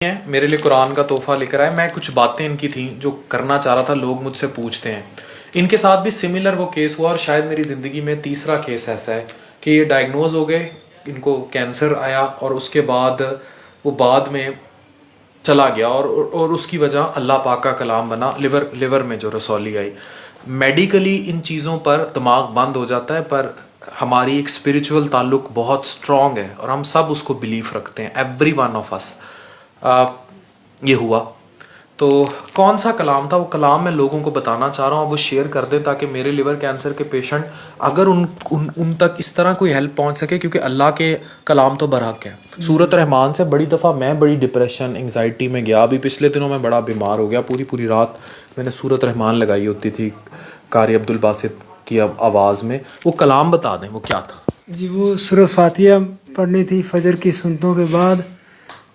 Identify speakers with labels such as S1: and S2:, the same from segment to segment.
S1: ہیں میرے لیے قرآن کا تحفہ لے کر آئے. میں کچھ باتیں ان کی تھیں جو کرنا چاہ رہا تھا, لوگ مجھ سے پوچھتے ہیں. ان کے ساتھ بھی سملر وہ کیس ہوا, اور شاید میری زندگی میں تیسرا کیس ایسا ہے کہ یہ ڈائگنوز ہو گئے, ان کو کینسر آیا, اور اس کے بعد وہ بعد میں چلا گیا, اور اس کی وجہ اللہ پاک کا کلام بنا, لیور میں جو رسولی آئی. میڈیکلی ان چیزوں پر دماغ بند ہو جاتا ہے, پر ہماری ایک اسپریچول تعلق بہت اسٹرانگ ہے, اور ہم سب اس کو بلیو رکھتے ہیں, ایوری ون آف اس. یہ ہوا تو کون سا کلام تھا, وہ کلام میں لوگوں کو بتانا چاہ رہا ہوں, وہ شیئر کر دیں تاکہ میرے لیور کینسر کے پیشنٹ اگر ان تک اس طرح کوئی ہیلپ پہنچ سکے, کیونکہ اللہ کے کلام تو برحق ہے. سورۃ رحمان سے بڑی دفعہ میں بڑی ڈپریشن انگزائٹی میں گیا. ابھی پچھلے دنوں میں بڑا بیمار ہو گیا, پوری رات میں نے سورۃ رحمان لگائی ہوتی تھی قاری عبدالباسط کی آواز میں. وہ کلام بتا دیں وہ کیا تھا.
S2: جی وہ سورۃ فاتحہ پڑھنی تھی فجر کی سنتوں کے بعد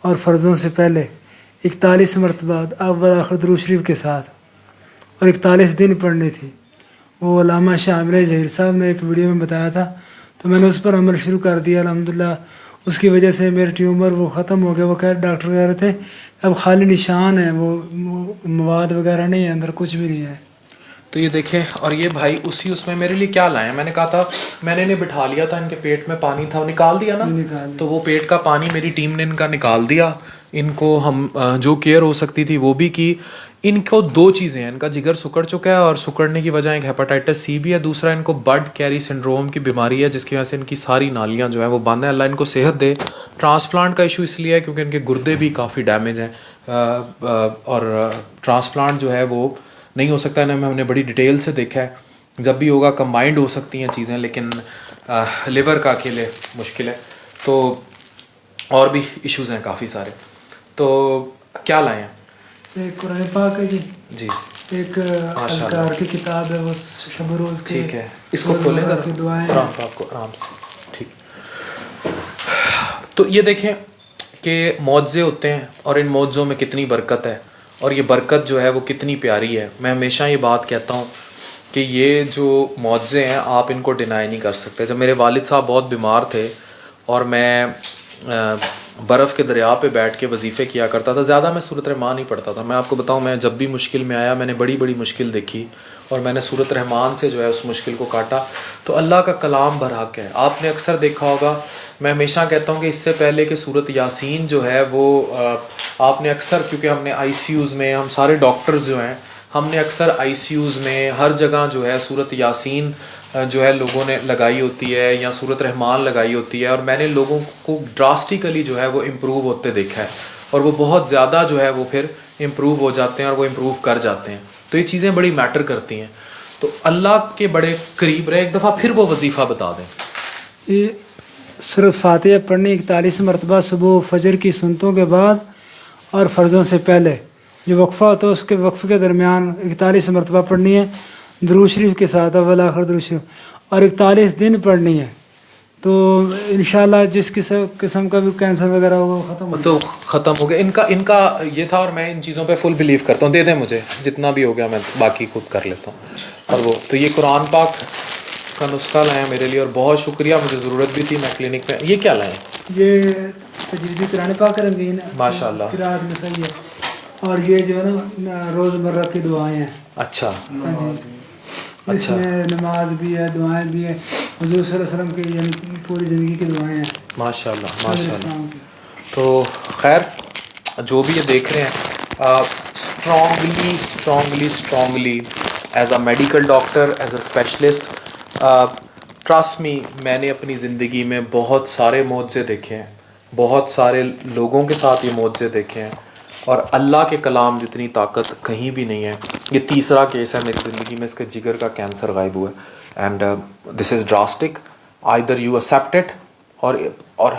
S2: اور فرضوں سے پہلے 41 مرتبہ اول آخر درود شریف کے ساتھ, اور 41 دن پڑھنی تھی. وہ علامہ شامل ظہیر صاحب نے ایک ویڈیو میں بتایا تھا, تو میں نے اس پر عمل شروع کر دیا. الحمدللہ اس کی وجہ سے میرے ٹیومر وہ ختم ہو گیا. وہ ڈاکٹر کہہ رہے تھے اب خالی نشان ہے, وہ مواد وغیرہ نہیں ہے, اندر کچھ بھی نہیں ہے.
S1: تو یہ دیکھیں, اور یہ بھائی اس میں میرے لیے کیا لائے ہیں. میں نے کہا تھا, میں نے انہیں بٹھا لیا تھا, ان کے پیٹ میں پانی تھا, وہ نکال دیا نا, تو وہ پیٹ کا پانی میری ٹیم نے ان کا نکال دیا. ان کو ہم جو کیئر ہو سکتی تھی وہ بھی کی. ان کو 2 چیزیں ہیں, ان کا جگر سکڑ چکا ہے, اور سکڑنے کی وجہ ایک ہیپاٹائٹس سی بھی ہے, دوسرا ان کو بڈ کیری سنڈروم کی بیماری ہے, جس کی وجہ سے ان کی ساری نالیاں جو ہیں وہ بند ہیں. اللہ ان کو صحت دے. ٹرانسپلانٹ کا ایشو اس لیے ہے کیونکہ ان کے گردے بھی کافی ڈیمیج ہیں, اور ٹرانسپلانٹ جو ہے وہ نہیں ہو سکتا ہے. ہم نے بڑی ڈیٹیل سے دیکھا ہے, جب بھی ہوگا کمبائنڈ ہو سکتی ہیں چیزیں, لیکن لیور کا اکیلے مشکل ہے. تو اور بھی ایشوز ہیں کافی سارے. تو کیا لائے ہیں؟
S2: ایک قرآن پاک ہے جی,
S1: جی
S2: ایک اذکار کی کتاب ہے, وہ شب روز کی.
S1: ٹھیک ہے, اس کو کھولیں ذرا,
S2: کی دعائیں
S1: قرآن پاک کو آرام سے. ٹھیک, تو یہ دیکھیں کہ معجزے ہوتے ہیں, اور ان معجزوں میں کتنی برکت ہے, اور یہ برکت جو ہے وہ کتنی پیاری ہے. میں ہمیشہ یہ بات کہتا ہوں کہ یہ جو معجزے ہیں آپ ان کو ڈینائی نہیں کر سکتے. جب میرے والد صاحب بہت بیمار تھے, اور میں برف کے دریا پہ بیٹھ کے وظیفے کیا کرتا تھا, زیادہ میں سورۃ رحمان ہی پڑھتا تھا. میں آپ کو بتاؤں, میں جب بھی مشکل میں آیا, میں نے بڑی مشکل دیکھی, اور میں نے سورۃ رحمان سے جو ہے اس مشکل کو کاٹا. تو اللہ کا کلام برحق ہے. آپ نے اکثر دیکھا ہوگا, میں ہمیشہ کہتا ہوں کہ اس سے پہلے کہ سورۃ یاسین جو ہے وہ آپ نے اکثر, کیونکہ ہم نے آئی سی یوز میں, ہم سارے ڈاکٹرز جو ہیں, ہم نے اکثر آئی سی یوز میں ہر جگہ جو ہے سورۃ یاسین جو ہے لوگوں نے لگائی ہوتی ہے, یا سورۃ رحمان لگائی ہوتی ہے, اور میں نے لوگوں کو ڈراسٹیکلی جو ہے وہ امپروو ہوتے دیکھا ہے, اور وہ بہت زیادہ جو ہے وہ پھر امپروو ہو جاتے ہیں, اور وہ امپروو کر جاتے ہیں. تو یہ چیزیں بڑی میٹر کرتی ہیں. تو اللہ کے بڑے قریب رہے. ایک دفعہ پھر وہ وظیفہ بتا دیں.
S2: یہ سورۃ فاتحہ پڑھنی 41 مرتبہ صبح فجر کی سنتوں کے بعد اور فرضوں سے پہلے. جو وقفہ ہوتا ہے اس کے وقفے کے درمیان 41 مرتبہ پڑھنی ہے درود شریف کے ساتھ, اول آخر درود شریف, اور 41 دن پڑھنی ہے. تو انشاءاللہ جس قسم کا بھی کینسر وغیرہ ہوگا وہ
S1: ختم ہو گیا. ان کا یہ تھا, اور میں ان چیزوں پہ فل بلیو کرتا ہوں. دے دیں مجھے جتنا بھی ہو گیا, میں باقی خود کر لیتا ہوں. اور وہ تو یہ قرآن پاک کا نسخہ لائے ہیں میرے لیے, اور بہت شکریہ, مجھے ضرورت بھی تھی. میں کلینک میں یہ کیا لائے ہیں؟
S2: یہ تجویدی قرآن پاک رنگین ہے,
S1: ماشاء اللہ,
S2: قرأت میں صحیح ہے. اور یہ جو ہے نا روزمرہ کی دعائیں ہیں.
S1: اچھا,
S2: اس میں نماز بھی ہے, دعائیں بھی ہیں, حضور صلی اللہ علیہ وسلم کی یعنی پوری زندگی کی دعائیں ہیں.
S1: ماشاء اللہ. تو خیر, جو بھی یہ دیکھ رہے ہیں, strongly as a medical doctor, as a specialist, trust me, میں نے اپنی زندگی میں بہت سارے معجزے دیکھے ہیں, بہت سارے لوگوں کے ساتھ یہ معجزے دیکھے ہیں, اور اللہ کے کلام جتنی طاقت کہیں بھی نہیں ہے. یہ تیسرا کیس ہے میری زندگی میں, اس کے جگر کا کینسر غائب ہوا ہے. And this is drastic. Either you accept it, اور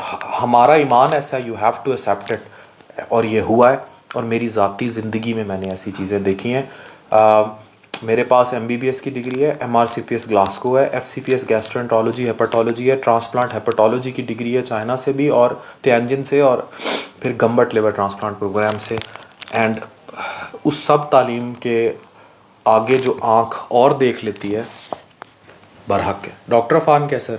S1: ہمارا ایمان ایسا ہے, you have to accept it. اور یہ ہوا ہے, اور میری ذاتی زندگی میں نے ایسی چیزیں دیکھی ہیں. میرے پاس MBBS کی ڈگری ہے, MRCPS گلاسکو ہے, FCPS گیسٹرونٹرولوجی ہیپاٹالوجی ہے, ٹرانسپلانٹ ہیپاٹالوجی کی ڈگری ہے چائنا سے بھی, اور تیانجن سے, اور پھر گمبٹ لیور ٹرانسپلانٹ پروگرام سے. اینڈ اس سب تعلیم کے آگے جو آنکھ اور دیکھ لیتی ہے, برحق ہے. ڈاکٹر عفان کیسر.